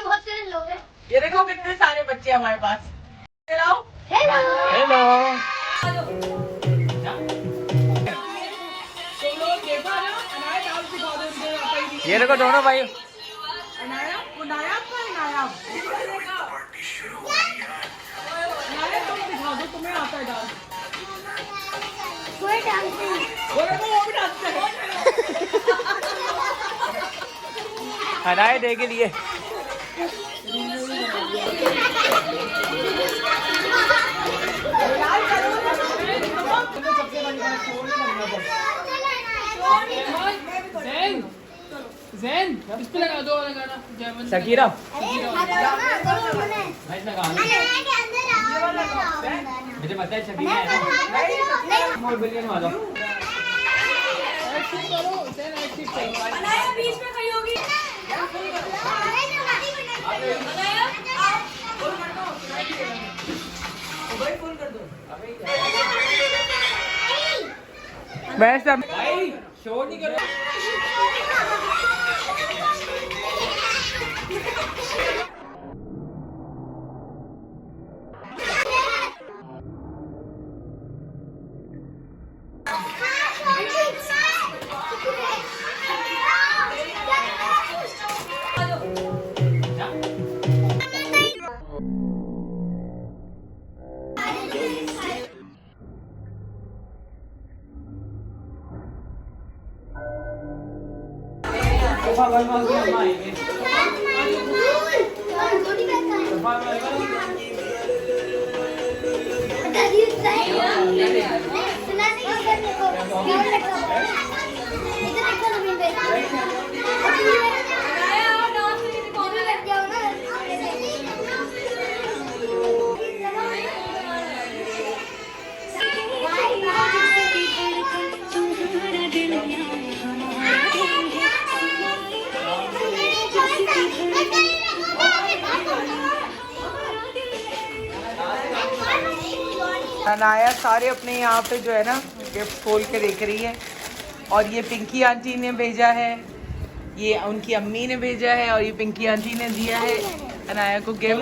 बहुत सारे लोग हैं। ये देखो कितने सारे बच्चे हमारे पास। Hello hello hello. ये देखो दोनों भाई। तुम्हें आता है डांस? कोई डांस नहीं। वो भी डांसते हैं। हनाया दे के लिए। ज़ैन इस पे लगा दो वाला गाना शकीरा मुझे पता है शकीरा है ना। मोर बिलियन वाला एक्टिव करो ज़ैन एक्टिव करो बनाया बीच में खड़ी होगी बनाया फुल कर दो। मैं सब भाई शोर नहीं करो। अनाया सारे अपने यहाँ पे जो है ना गिफ्ट खोल के देख रही है। और ये पिंकी आंटी ने भेजा है, ये उनकी अम्मी ने भेजा है और ये पिंकी आंटी ने दिया है अनाया को गिफ्ट।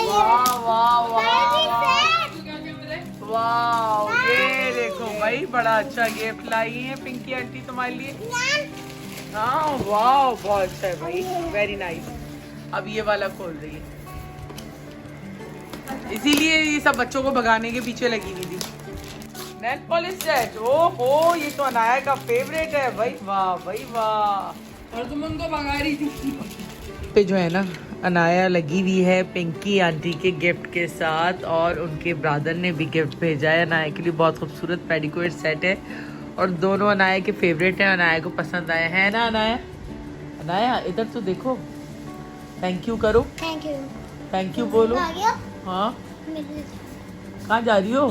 वाह वाह वाह वाह, ये देखो भाई बड़ा अच्छा गिफ्ट लाई है पिंकी आंटी तुम्हारे लिए। हाँ वाह बहुत अच्छा है भाई, वेरी नाइस। अब ये वाला खोल रही है, इसीलिए ये सब बच्चों को भगाने के पीछे लगी हुई थी। नेल पॉलिश सेट, ओहो ये तो अनाया का फेवरेट है भाई, वाह भाई वाह। और तुम उनको भगा रही थी पे जो है ना अनाया लगी हुई है पिंकी आंटी के गिफ्ट के साथ, और उनके ब्रदर ने भी गिफ्ट भेजा है अनाया के लिए। बहुत खूबसूरत पेडिकोट सेट है और दोनों अनाया के फेवरेट हैं, अनाया को पसंद आए हैं ना। अनाया अनाया इधर तो देखो, थैंक यू करो, थैंक यू थैंक यू बोलो। आ गया हाँ कहाँ जा रही हो?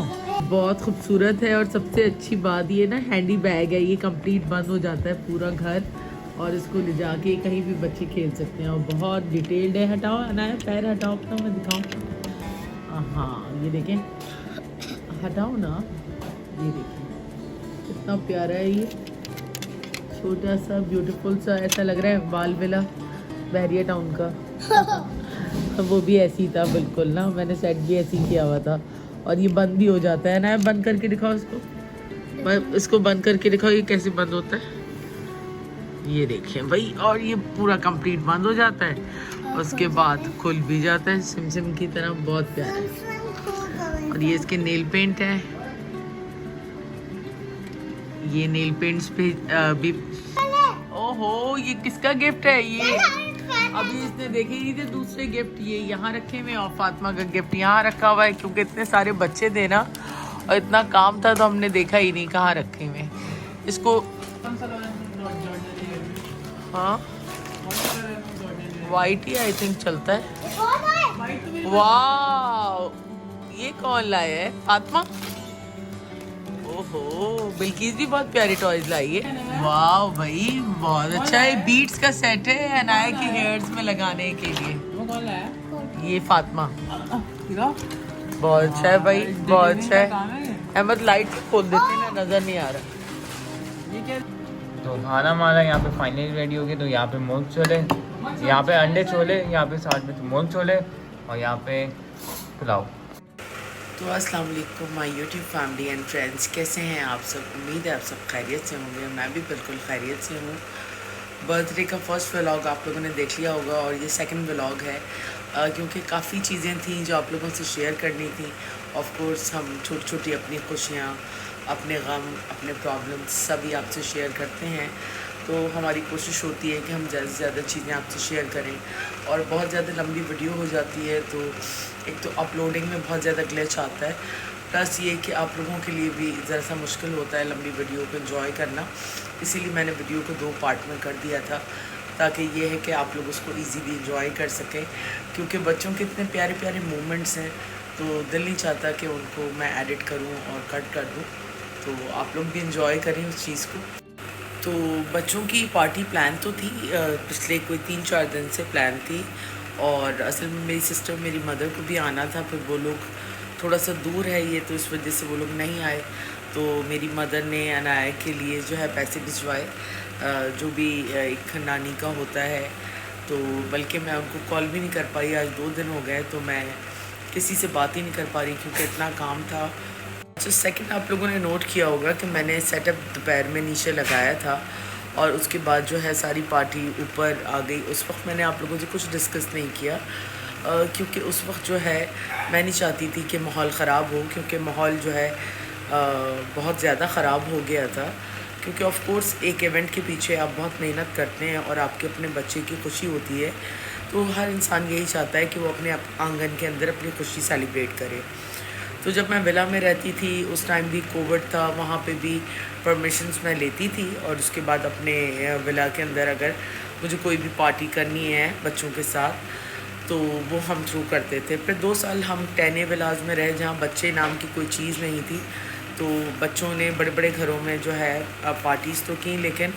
बहुत खूबसूरत है और सबसे अच्छी बात ये ना हैंडी बैग है, ये कंप्लीट बंद हो जाता है पूरा घर और इसको ले जाके कहीं भी बच्चे खेल सकते हैं और बहुत डिटेल्ड है। हटाओ अनाया पैर हटाओ अपना, मैं दिखाऊँ। हाँ ये देखें, हटाओ ना, ये देखें कितना प्यारा है ये, छोटा सा ब्यूटीफुल सा, ऐसा लग रहा है बाल विला बहरिया टाउन का। वो भी ऐसी था बिल्कुल ना, मैंने सेट भी ऐसी किया हुआ था। और ये बंद भी हो जाता है ना, बंद करके दिखाओ इसको, इसको बंद करके दिखाओ ये कैसे बंद होता है, ये देखें भाई। और ये पूरा कंप्लीट बंद हो जाता है, उसके बाद खुल भी जाता है सिम सिम की तरह, बहुत प्यारा है। और ये इसके नेल पेंट है, ये नेल पेंट्स पे भी। ओहो ये किसका गिफ्ट है ये? अभी इसने देखे ही थे दूसरे गिफ्ट, ये यहाँ रखे हुए और फातिमा का गिफ्ट यहाँ रखा हुआ है, क्योंकि इतने सारे बच्चे थे ना और इतना काम था तो हमने देखा ही नहीं कहाँ रखे हुए इसको। हाँ वाइट ही आई थिंक चलता है। वाह ये कौन लाया है? फातिमा। ओहो बिल्किस भी बहुत प्यारी टॉयज लाई है। वाह भाई बहुत अच्छा है, बीट्स का सेट है अनाया के हेयर्स में लगाने के लिए। वो कौन लाया? ये फातिमा। बहुत अच्छा है भाई, बहुत अच्छा है। अहमद लाइट खोल देते ना, नजर नहीं आ रहा। ये क्या? तो खाना हमारा यहाँ पे फाइनली रेडी हो गया। तो यहाँ पे मूंग छोले, यहाँ पे अंडे छोले, यहाँ पे साथ में मूंग छोले और यहाँ पे पुलाव। तो अस्सलाम वालेकुम my YouTube family and friends, कैसे हैं आप सब? उम्मीद है आप सब खैरियत से होंगे। मैं भी बिल्कुल खैरियत से हूँ। बर्थडे का फर्स्ट व्लॉग आप लोगों ने देख लिया होगा और ये सेकंड व्लॉग है, क्योंकि काफ़ी चीज़ें थी जो आप लोगों से शेयर करनी थी। ऑफ कोर्स हम छोटी छोटी अपनी खुशियाँ, अपने गम, अपने प्रॉब्लम्स सभी आपसे शेयर करते हैं। तो हमारी कोशिश होती है कि हम ज़्यादा से ज़्यादा चीज़ें आपसे शेयर करें, और बहुत ज़्यादा लंबी वीडियो हो जाती है तो एक तो अपलोडिंग में बहुत ज़्यादा ग्लिच आता है, प्लस ये कि आप लोगों के लिए भी ज़रा सा मुश्किल होता है लंबी वीडियो को एंजॉय करना। इसीलिए मैंने वीडियो को 2 पार्ट में कर दिया था, ताकि ये है कि आप लोग उसको इजीली एंजॉय कर सकें, क्योंकि बच्चों के इतने प्यारे प्यारे मोमेंट्स हैं तो दिल नहीं चाहता कि उनको मैं एडिट करूं और कट कर दूं। तो आप लोग भी इंजॉय करें उस चीज़ को। तो बच्चों की पार्टी प्लान तो थी, पिछले कोई 3-4 दिन से प्लान थी, और असल में मेरी सिस्टर, मेरी मदर को भी आना था, फिर वो लोग थोड़ा सा दूर है ये, तो इस वजह से वो लोग नहीं आए। तो मेरी मदर ने अनाया के लिए जो है पैसे भिजवाए, जो भी एक नानी का होता है। तो बल्कि मैं उनको कॉल भी नहीं कर पाई, आज 2 दिन हो गए तो मैं किसी से बात ही नहीं कर पा रही क्योंकि इतना काम था। तो सेकंड, आप लोगों ने नोट किया होगा कि मैंने सेटअप दोपहर में नीचे लगाया था और उसके बाद जो है सारी पार्टी ऊपर आ गई। उस वक्त मैंने आप लोगों से कुछ डिस्कस नहीं किया, क्योंकि उस वक्त जो है मैं नहीं चाहती थी कि माहौल ख़राब हो, क्योंकि माहौल जो है बहुत ज़्यादा ख़राब हो गया था। क्योंकि ऑफ कोर्स एक इवेंट के पीछे आप बहुत मेहनत करते हैं और आपके अपने बच्चे की खुशी होती है, तो हर इंसान यही चाहता है कि वो अपने आंगन के अंदर अपनी खुशी सेलिब्रेट करे। तो जब मैं विला में रहती थी उस टाइम भी कोविड था, वहाँ पे भी परमिशंस मैं लेती थी, और उसके बाद अपने विला के अंदर अगर मुझे कोई भी पार्टी करनी है बच्चों के साथ तो वो हम थ्रू करते थे। फिर 2 साल हम टेने विलाज में रहे जहाँ बच्चे नाम की कोई चीज़ नहीं थी, तो बच्चों ने बड़े बड़े घरों में जो है पार्टीज़ तो की, लेकिन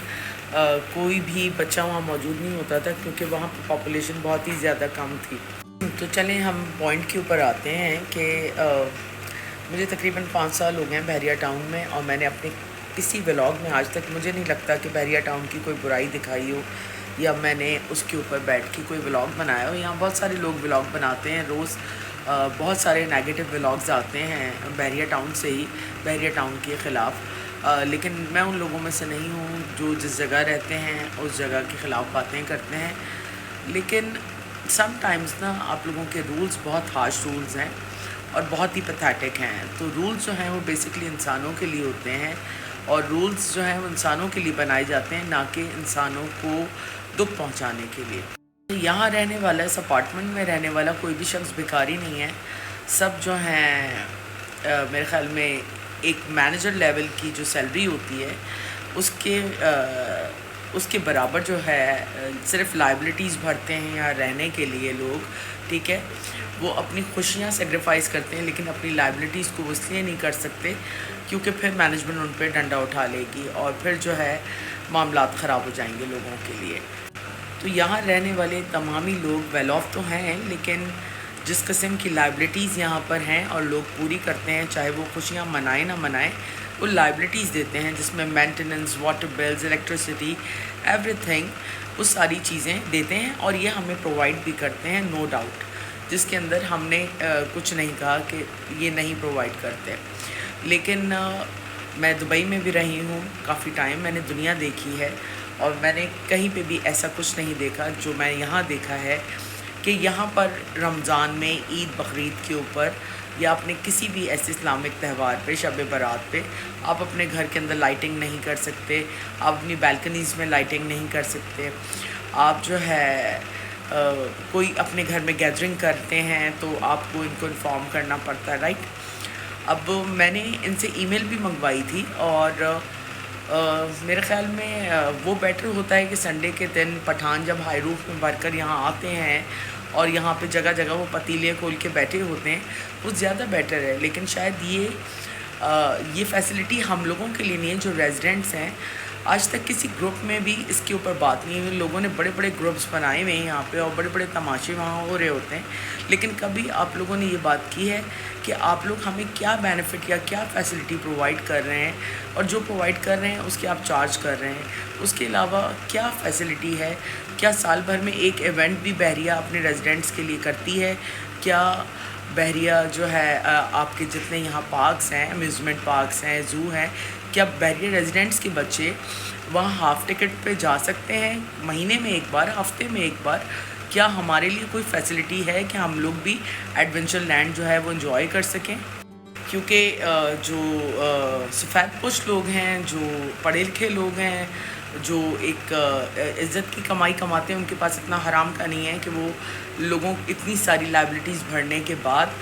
कोई भी बच्चा वहाँ मौजूद नहीं होता था क्योंकि वहाँ पर पॉपुलेशन बहुत ही ज़्यादा कम थी। तो चलें हम पॉइंट के ऊपर आते हैं कि मुझे तकरीबन 5 साल हो गए हैं बहरिया टाउन में, और मैंने अपने किसी व्लॉग में आज तक मुझे नहीं लगता कि बहरिया टाउन की कोई बुराई दिखाई हो या मैंने उसके ऊपर बैठ के कोई व्लॉग बनाया हो। यहाँ बहुत सारे लोग व्लॉग बनाते हैं रोज़, बहुत सारे नेगेटिव व्लॉग्स आते हैं बहरिया टाउन से ही, बहरिया टाउन के ख़िलाफ़, लेकिन मैं उन लोगों में से नहीं हूँ जो जिस जगह रहते हैं उस जगह के ख़िलाफ़ बातें करते हैं। लेकिन समटाइम्स ना आप लोगों के रूल्स बहुत हार्श रूल्स हैं और बहुत ही पैथेटिक हैं। तो रूल्स जो हैं वो बेसिकली इंसानों के लिए होते हैं, और रूल्स जो हैं वो इंसानों के लिए बनाए जाते हैं, ना कि इंसानों को दुख पहुंचाने के लिए। यहाँ रहने वाला, इस अपार्टमेंट में रहने वाला कोई भी शख्स भिखारी नहीं है। सब जो हैं मेरे ख़्याल में एक मैनेजर लेवल की जो सैलरी होती है उसके बराबर जो है सिर्फ लाइबिलिटीज़ भरते हैं यहाँ रहने के लिए लोग, ठीक है। वो अपनी खुशियाँ सेक्रीफाइस करते हैं, लेकिन अपनी लाइबिलिटीज़ को इसलिए नहीं कर सकते क्योंकि फिर मैनेजमेंट उन पर डंडा उठा लेगी और फिर जो है मामलात ख़राब हो जाएंगे लोगों के लिए। तो यहाँ रहने वाले तमामी लोग वेल ऑफ तो हैं, लेकिन जिस किस्म की लाइबिलिटीज़ यहाँ पर हैं और लोग पूरी करते हैं, चाहे वो खुशियाँ मनाएं ना मनाएं, वो लाइबिलिटीज़ देते हैं जिसमें maintenance, water bills, electricity, everything, वो सारी चीज़ें देते हैं और ये हमें प्रोवाइड भी करते हैं, नो डाउट, जिसके अंदर हमने कुछ नहीं कहा कि ये नहीं प्रोवाइड करते। लेकिन मैं दुबई में भी रही हूँ काफ़ी टाइम, मैंने दुनिया देखी है और मैंने कहीं पे भी ऐसा कुछ नहीं देखा जो मैं यहाँ देखा है कि यहाँ पर रमज़ान में, ईद बकरीद के ऊपर या अपने किसी भी ऐसे इस्लामिक त्यौहार पे, शब बारात पे आप अपने घर के अंदर लाइटिंग नहीं कर सकते, आप अपनी बालकनीज़ में लाइटिंग नहीं कर सकते। आप जो है कोई अपने घर में गैदरिंग करते हैं तो आपको इनको इन्फॉर्म करना पड़ता है, राइट। अब मैंने इनसे ईमेल भी मंगवाई थी और मेरे ख़्याल में वो बेटर होता है कि संडे के दिन पठान जब हाई रूफ में भरकर यहाँ आते हैं और यहाँ पे जगह जगह वो पतीले खोल के बैठे होते हैं, वो ज़्यादा बेटर है। लेकिन शायद ये फैसिलिटी हम लोगों के लिए नहीं है जो रेजिडेंट्स हैं, आज तक किसी ग्रुप में भी इसके ऊपर बात नहीं हुई। लोगों ने बड़े बड़े ग्रुप्स बनाए हुए हैं यहाँ पे और बड़े बड़े तमाशे वहाँ हो रहे होते हैं, लेकिन कभी आप लोगों ने ये बात की है कि आप लोग हमें क्या बेनिफिट या क्या फैसिलिटी प्रोवाइड कर रहे हैं, और जो प्रोवाइड कर रहे हैं उसके आप चार्ज कर रहे हैं, उसके अलावा क्या फैसिलिटी है। क्या साल भर में एक इवेंट भी बहरिया अपने रेजिडेंट्स के लिए करती है? क्या बहरिया जो है आपके जितने यहाँ पार्क्स हैं, अम्यूज़मेंट पार्क्स हैं, ज़ू हैं, क्या बहरिया रेजिडेंट्स के बच्चे वहाँ हाफ़ टिकट पे जा सकते हैं महीने में एक बार, हफ्ते में एक बार? क्या हमारे लिए कोई फैसिलिटी है कि हम लोग भी एडवेंचर लैंड जो है वो एंजॉय कर सकें? क्योंकि जो सफ़ेदपोश लोग हैं, जो पढ़े लिखे लोग हैं, जो एक इज़्ज़त की कमाई कमाते हैं, उनके पास इतना हराम का नहीं है कि वो लोगों इतनी सारी लायबिलिटीज़ भरने के बाद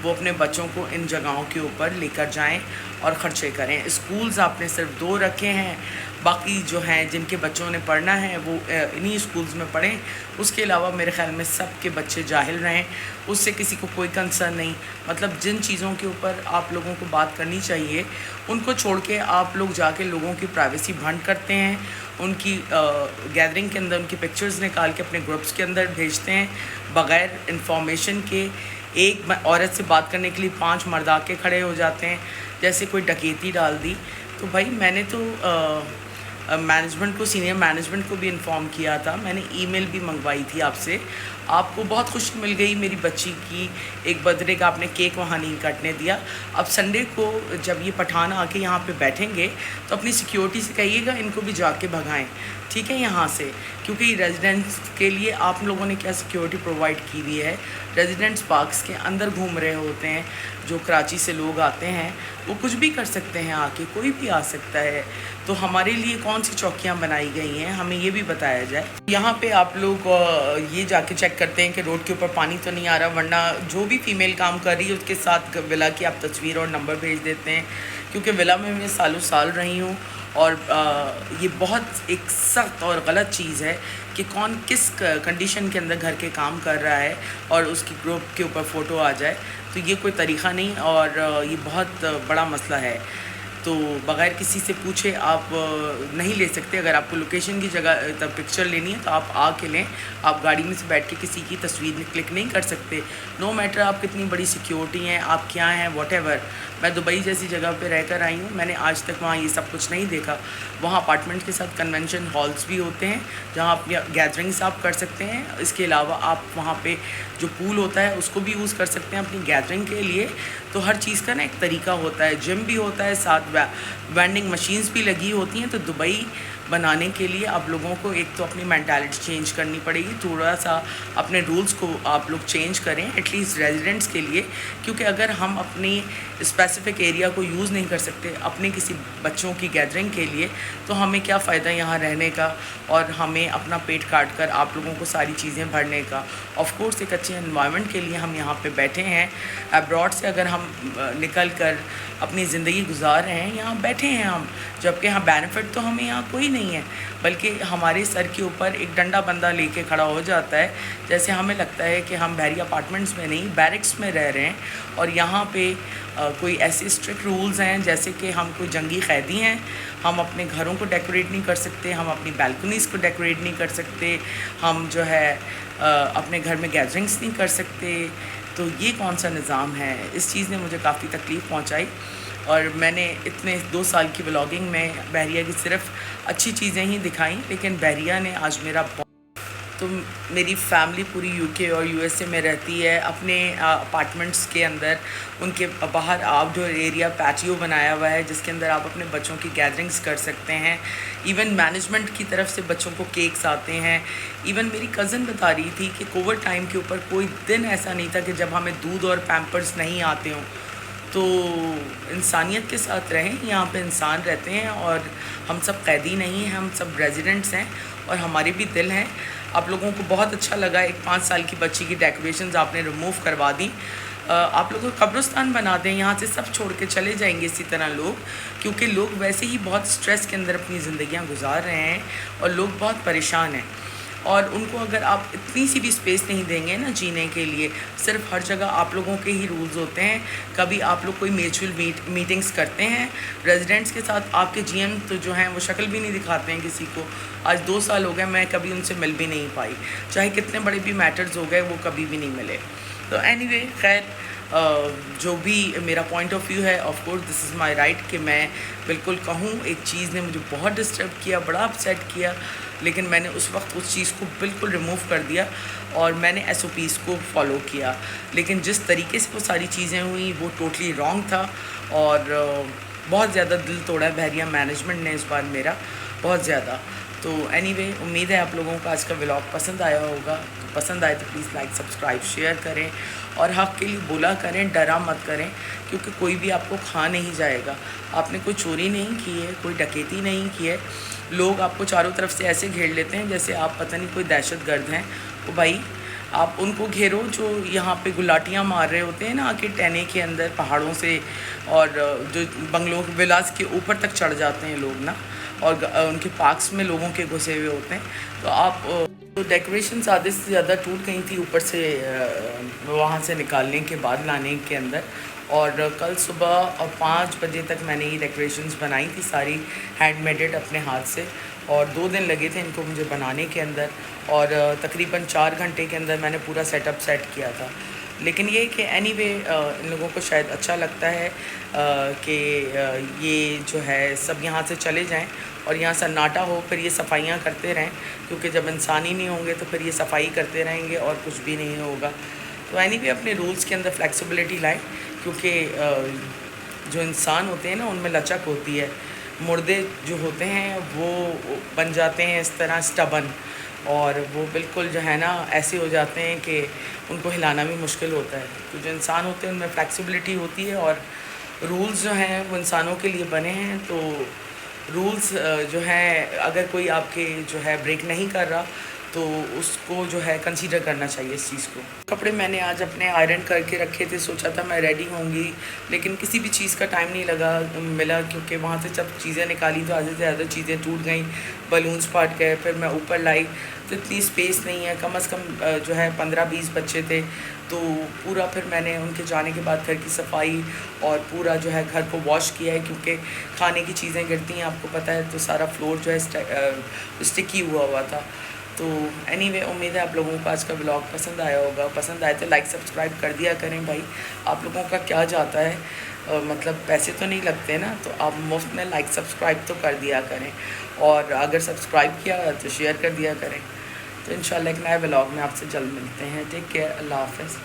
वो अपने बच्चों को इन जगहों के ऊपर लेकर जाएं और ख़र्चे करें। स्कूल्स आपने सिर्फ 2 रखे हैं, बाकी जो हैं जिनके बच्चों ने पढ़ना है वो इन्हीं स्कूल्स में पढ़ें। उसके अलावा मेरे ख़्याल में सब के बच्चे जाहिल रहें, उससे किसी को कोई कंसर्न नहीं। मतलब जिन चीज़ों के ऊपर आप लोगों को बात करनी चाहिए उनको छोड़ के आप लोग जाके लोगों की प्राइवेसी भंग करते हैं, उनकी गैदरिंग के अंदर उनकी पिक्चर्स निकाल के अपने ग्रुप्स के अंदर भेजते हैं बग़ैर इंफॉर्मेशन के। एक औरत से बात करने के लिए 5 मर्द आके खड़े हो जाते हैं जैसे कोई डकैती डाल दी। तो भाई मैंने तो मैनेजमेंट को, सीनियर मैनेजमेंट को भी इन्फॉर्म किया था, मैंने ईमेल भी मंगवाई थी आपसे। आपको बहुत खुशी मिल गई मेरी बच्ची की एक बर्थडे का, आपने केक वहाँ नहीं काटने दिया। अब संडे को जब ये पठान आके यहाँ पे बैठेंगे तो अपनी सिक्योरिटी से कहिएगा इनको भी जाके भगाएं, ठीक है, यहाँ से। क्योंकि रेजिडेंट्स के लिए आप लोगों ने क्या सिक्योरिटी प्रोवाइड की हुई है। रेजिडेंट्स पार्क्स के अंदर घूम रहे होते हैं, जो कराची से लोग आते हैं वो कुछ भी कर सकते हैं, आके कोई भी आ सकता है। तो हमारे लिए कौन सी चौकियाँ बनाई गई हैं, हमें ये भी बताया जाए। यहाँ पे आप लोग ये जाके चेक करते हैं कि रोड के ऊपर पानी तो नहीं आ रहा, वरना जो भी फ़ीमेल काम कर रही है उसके साथ विला की आप तस्वीर और नंबर भेज देते हैं। क्योंकि विला में मैं सालों साल रही हूँ और ये बहुत एक सख्त और गलत चीज़ है कि कौन किस कंडीशन के अंदर घर के काम कर रहा है और उसकी ग्रुप के ऊपर फ़ोटो आ जाए। तो ये कोई तरीक़ा नहीं और ये बहुत बड़ा मसला है। तो बग़ैर किसी से पूछे आप नहीं ले सकते। अगर आपको लोकेशन की जगह तब पिक्चर लेनी है तो आप आके लें, आप गाड़ी में से बैठ के किसी की तस्वीर क्लिक नहीं कर सकते। नो मैटर आप कितनी बड़ी सिक्योरिटी हैं, आप क्या हैं, व्हाटएवर। मैं दुबई जैसी जगह पे रहकर आई हूँ, मैंने आज तक वहाँ ये सब कुछ नहीं देखा। वहाँ अपार्टमेंट के साथ कन्वेंशन हॉल्स भी होते हैं जहाँ आप गैदरिंग्स आप कर सकते हैं। इसके अलावा आप वहाँ पे जो पूल होता है उसको भी यूज़ कर सकते हैं अपनी गैदरिंग के लिए। तो हर चीज़ का ना एक तरीका होता है। जिम भी होता है, साथ वेंडिंग मशीन्स भी लगी होती हैं। तो दुबई बनाने के लिए आप लोगों को एक तो अपनी मेंटालिटी चेंज करनी पड़ेगी, थोड़ा सा अपने रूल्स को आप लोग चेंज करें एटलीस्ट रेजिडेंट्स के लिए। क्योंकि अगर हम अपनी स्पेसिफिक एरिया को यूज़ नहीं कर सकते अपने किसी बच्चों की गैदरिंग के लिए, तो हमें क्या फ़ायदा यहाँ रहने का और हमें अपना पेट काट कर आप लोगों को सारी चीज़ें भरने का। ऑफ कोर्स एक अच्छे एनवायरनमेंट के लिए हम यहाँ पे बैठे हैं। अब्रॉड से अगर हम निकल कर अपनी ज़िंदगी गुजार रहे हैं, यहाँ बैठे हैं हम, जबकि यहाँ बेनिफिट तो हमें यहाँ कोई नहीं है, बल्कि हमारे सर के ऊपर एक डंडा बंदा लेके खड़ा हो जाता है। जैसे हमें लगता है कि हम बहरी अपार्टमेंट्स में नहीं, बैरिक्स में रह रहे हैं। और यहाँ पे कोई ऐसे स्ट्रिक्ट रूल्स हैं जैसे कि हम कोई जंगी कैदी हैं, हम अपने घरों को डेकोरेट नहीं कर सकते, हम अपनी बैल्कनीज़ को डेकोरेट नहीं कर सकते, हम जो है अपने घर में गैदरिंग्स नहीं कर सकते। तो ये कौन सा निज़ाम है? इस चीज़ ने मुझे काफ़ी तकलीफ़ पहुंचाई। और मैंने इतने 2 साल की व्लॉगिंग में बहरिया की सिर्फ अच्छी चीज़ें ही दिखाई, लेकिन बहरिया ने आज मेरा तो मेरी फैमिली पूरी यूके और यूएसए में रहती है। अपने अपार्टमेंट्स के अंदर उनके बाहर आउटडोर एरिया पैटियो बनाया हुआ है जिसके अंदर आप अपने बच्चों की गैदरिंग्स कर सकते हैं। इवन मैनेजमेंट की तरफ से बच्चों को केक्स आते हैं। इवन मेरी कज़न बता रही थी कि कोविड टाइम के ऊपर कोई दिन ऐसा नहीं था कि जब हमें दूध और पैम्पर्स नहीं आते हों। तो इंसानियत के साथ रहें, यहाँ पे इंसान रहते हैं और हम सब कैदी नहीं हैं, हम सब रेजिडेंट्स हैं और हमारे भी दिल हैं। आप लोगों को बहुत अच्छा लगा एक 5 साल की बच्ची की डेकोरेशंस आपने रिमूव करवा दी। आप लोगों को कब्रिस्तान बना दें, यहाँ से सब छोड़ के चले जाएंगे इसी तरह लोग, क्योंकि लोग वैसे ही बहुत स्ट्रेस के अंदर अपनी ज़िंदगियाँ गुजार रहे हैं और लोग बहुत परेशान हैं। और उनको अगर आप इतनी सी भी स्पेस नहीं देंगे ना जीने के लिए, सिर्फ हर जगह आप लोगों के ही रूल्स होते हैं। कभी आप लोग कोई म्यूचुअल मीटिंग्स करते हैं रेजिडेंट्स के साथ, आपके जीएम तो जो हैं वो शक्ल भी नहीं दिखाते हैं किसी को। आज 2 साल हो गए, मैं कभी उनसे मिल भी नहीं पाई, चाहे कितने बड़े भी मैटर्स हो गए वो कभी भी नहीं मिले। तो एनीवे खैर, जो भी मेरा पॉइंट ऑफ व्यू है, of course this is my right कि मैं बिल्कुल कहूँ। एक चीज़ ने मुझे बहुत डिस्टर्ब किया, बड़ा अपसेट किया, लेकिन मैंने उस वक्त उस चीज़ को बिल्कुल रिमूव कर दिया और मैंने SOPs को फॉलो किया। लेकिन जिस तरीके से वो सारी चीज़ें हुई वो टोटली रॉन्ग था और बहुत ज़्यादा दिल तोड़ा बहरिया मैनेजमेंट ने इस बार मेरा, बहुत ज़्यादा। तो एनीवे, उम्मीद है आप लोगों को आज का व्लॉग पसंद आया होगा। तो पसंद आए तो प्लीज़ लाइक सब्सक्राइब शेयर करें और हक़ के लिए बोला करें, डरा मत करें, क्योंकि कोई भी आपको खा नहीं जाएगा। आपने कोई चोरी नहीं की है, कोई डकैती नहीं की है, लोग आपको चारों तरफ से ऐसे घेर लेते हैं जैसे आप पता नहीं कोई दहशतगर्द हैं। तो भाई आप उनको घेरो जो यहाँ पे गुलाटियाँ मार रहे होते हैं ना आके टहने के अंदर पहाड़ों से, और जो बंगलों विलास के ऊपर तक चढ़ जाते हैं लोग ना, और उनके पार्क्स में लोगों के घुसे हुए होते हैं। तो आप तो डेकोरेशंस आधे से ज़्यादा टूट गई थी ऊपर से, वहाँ से निकालने के बाद लाने के अंदर। और कल सुबह 5 बजे तक मैंने ये डेकोरेशंस बनाई थी सारी, हैंडमेडेड अपने हाथ से, और 2 दिन लगे थे इनको मुझे बनाने के अंदर, और तकरीबन 4 घंटे के अंदर मैंने पूरा सेटअप सेट किया था। लेकिन ये कि एनीवे इन लोगों को शायद अच्छा लगता है कि ये जो है सब यहाँ से चले जाएं और यहाँ सन्नाटा हो, फिर ये सफाइयाँ करते रहें, क्योंकि जब इंसान ही नहीं होंगे तो फिर ये सफाई करते रहेंगे और कुछ भी नहीं होगा। तो एनीवे अपने रूल्स के अंदर फ्लेक्सिबिलिटी लाएं, क्योंकि जो इंसान होते हैं ना उनमें लचक होती है, मुर्दे जो होते हैं वो बन जाते हैं इस तरह स्टबन, और वो बिल्कुल जो है ना ऐसे हो जाते हैं कि उनको हिलाना भी मुश्किल होता है। तो जो इंसान होते हैं उनमें फ्लेक्सिबिलिटी होती है, और रूल्स जो हैं वो इंसानों के लिए बने हैं। तो रूल्स जो हैं अगर कोई आपके जो है ब्रेक नहीं कर रहा तो उसको जो है कंसीडर करना चाहिए इस चीज़ को। कपड़े मैंने आज अपने आयरन करके रखे थे, सोचा था मैं रेडी होंगी, लेकिन किसी भी चीज़ का टाइम नहीं मिला, क्योंकि वहाँ से जब चीज़ें निकाली तो आधे से ज़्यादा चीज़ें टूट गई, बलून्स फाट गए। फिर मैं ऊपर लाई तो इतनी स्पेस नहीं है, कम से कम जो है 15-20 बच्चे थे, तो पूरा फिर मैंने उनके जाने के बाद घर की सफाई और पूरा जो है घर को वॉश किया है, क्योंकि खाने की चीज़ें गिरती हैं आपको पता है, तो सारा फ्लोर जो है स्टिकी हुआ था। तो एनीवे उम्मीद है आप लोगों को आज का ब्लॉग पसंद आया होगा। पसंद आए तो लाइक सब्सक्राइब कर दिया करें भाई, आप लोगों का क्या जाता है, मतलब पैसे तो नहीं लगते ना, तो आप मुफ्त में लाइक सब्सक्राइब तो कर दिया करें, और अगर सब्सक्राइब किया तो शेयर कर दिया करें। तो इंशाल्लाह एक नए ब्लॉग में आपसे जल्द मिलते हैं। टेक केयर, अल्लाह हाफ़िज़।